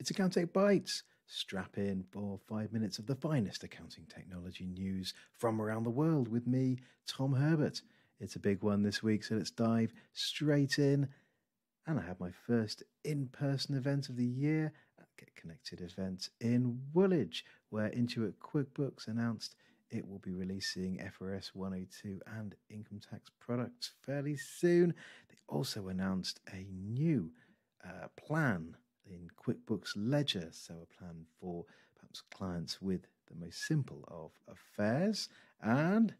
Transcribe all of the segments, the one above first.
It's Accountech Bytes. Strap in for 5 minutes of the finest accounting technology news from around the world with me, Tom Herbert. It's a big one this week, so let's dive straight in. And I have my first in-person event of the year at Get Connected event in Woolwich, where Intuit QuickBooks announced it will be releasing FRS 102 and income tax products fairly soon. They also announced a new plan in QuickBooks Ledger, so a plan for perhaps clients with the most simple of affairs. And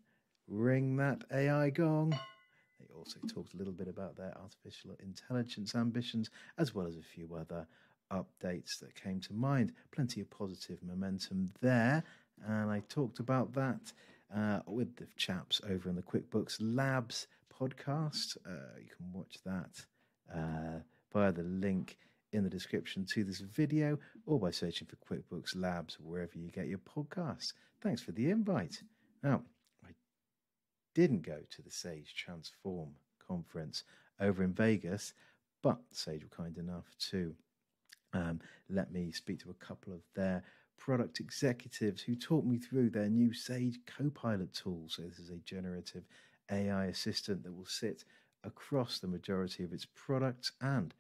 ring that AI gong. They also talked a little bit about their artificial intelligence ambitions, as well as a few other updates that came to mind. Plenty of positive momentum there. And I talked about that with the chaps over in the QuickBooks Labs podcast. You can watch that via the link in the description to this video or by searching for QuickBooks Labs wherever you get your podcasts. Thanks for the invite. Now, I didn't go to the Sage Transform conference over in Vegas, but Sage were kind enough to let me speak to a couple of their product executives who talked me through their new Sage Copilot tool. So this is a generative AI assistant that will sit across the majority of its products and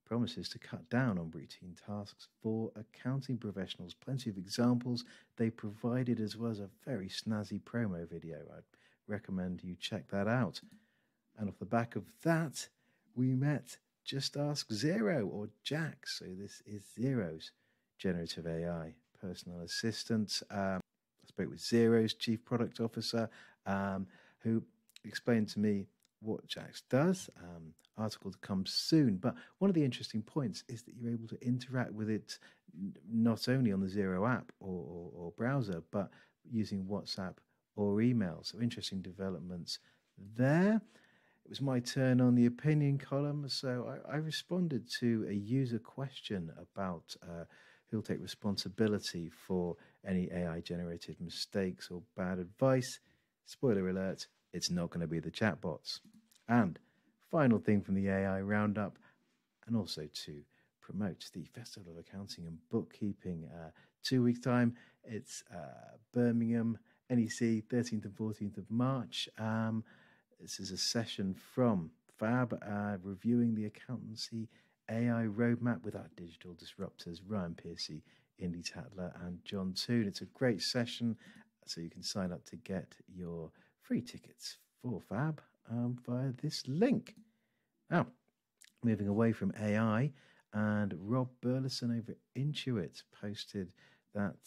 promises to cut down on routine tasks for accounting professionals. Plenty of examples they provided, as well as a very snazzy promo video. I'd recommend you check that out. And off the back of that, we met Just Ask Xero, or Jack. So this is Xero's generative AI personal assistant. I spoke with Xero's chief product officer, who explained to me what Jax does. Article to come soon. But one of the interesting points is that you're able to interact with it not only on the Xero app or browser, but using WhatsApp or email. So interesting developments there. It was my turn on the opinion column. So I responded to a user question about who'll take responsibility for any AI-generated mistakes or bad advice. Spoiler alert, it's not going to be the chatbots. And final thing from the AI roundup, and also to promote the Festival of Accounting and Bookkeeping 2 weeks time. It's Birmingham, NEC, 13th and 14th of March. This is a session from Fab reviewing the accountancy AI roadmap with our digital disruptors, Ryan Piercy, Indy Tatler, and John Toon. It's a great session, so you can sign up to get your free tickets for Fab via this link. Now, moving away from AI, and Rob Burleson over at Intuit posted that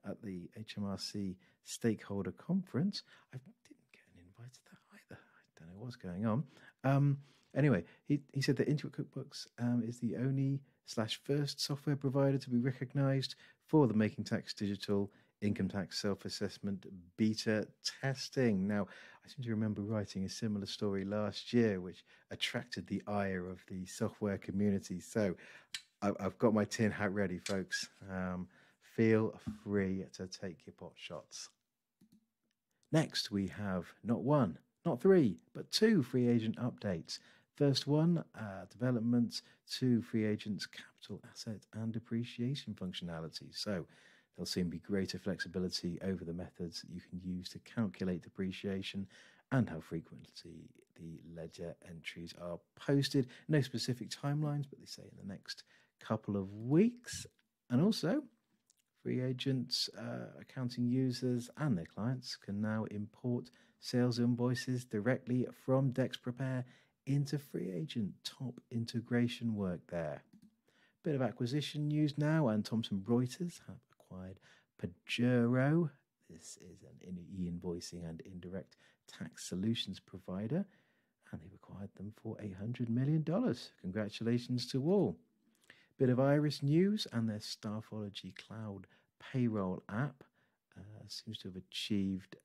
at the HMRC Stakeholder Conference. I didn't get an invite to that either. I don't know what's going on. Anyway, he said that Intuit QuickBooks is the only /first software provider to be recognized for the Making Tax Digital income tax self-assessment beta testing. Now, I seem to remember writing a similar story last year, which attracted the ire of the software community. So I've got my tin hat ready, folks. Feel free to take your pot shots. Next, we have not one, not three, but two FreeAgent updates. First one, developments to FreeAgent's capital asset and depreciation functionality. So there'll soon be greater flexibility over the methods that you can use to calculate depreciation and how frequently the ledger entries are posted. No specific timelines, but they say in the next couple of weeks. And also, FreeAgent's accounting users and their clients can now import sales invoices directly from DexPrepare into FreeAgent. Top integration work there. Bit of acquisition news now, and Thomson Reuters have acquired Pajero. This is an e-invoicing and indirect tax solutions provider, and they've acquired them for $800 million. Congratulations to all. Bit of Iris news, and their Staffology Cloud payroll app seems to have achieved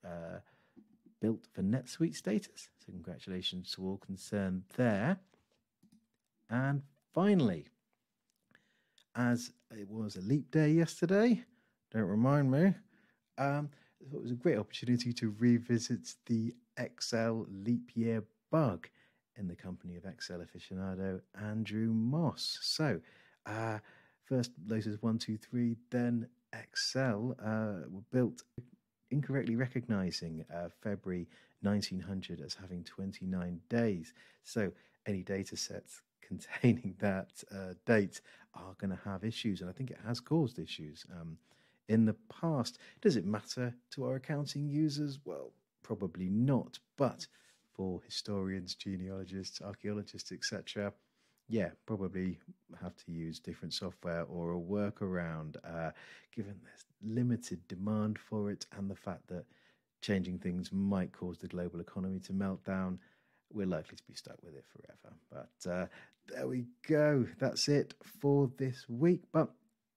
built for NetSuite status. So congratulations to all concerned there. And finally, as it was a leap day yesterday, don't remind me, it was a great opportunity to revisit the Excel leap year bug in the company of Excel aficionado Andrew Moss. So First Lotus 123, then Excel were built incorrectly recognizing February 1900 as having 29 days. So any data sets containing that date are going to have issues, and I think it has caused issues in the past. Does it matter to our accounting users? Well, probably not, but for historians, genealogists, archaeologists, etc., yeah, probably have to use different software or a workaround, given there's limited demand for it and the fact that changing things might cause the global economy to melt down. We're likely to be stuck with it forever. But there we go. That's it for this week. But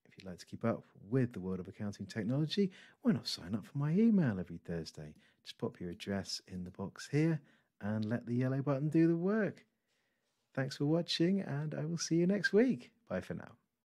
if you'd like to keep up with the world of accounting technology, why not sign up for my email every Thursday? Just pop your address in the box here and let the yellow button do the work. Thanks for watching, and I will see you next week. Bye for now.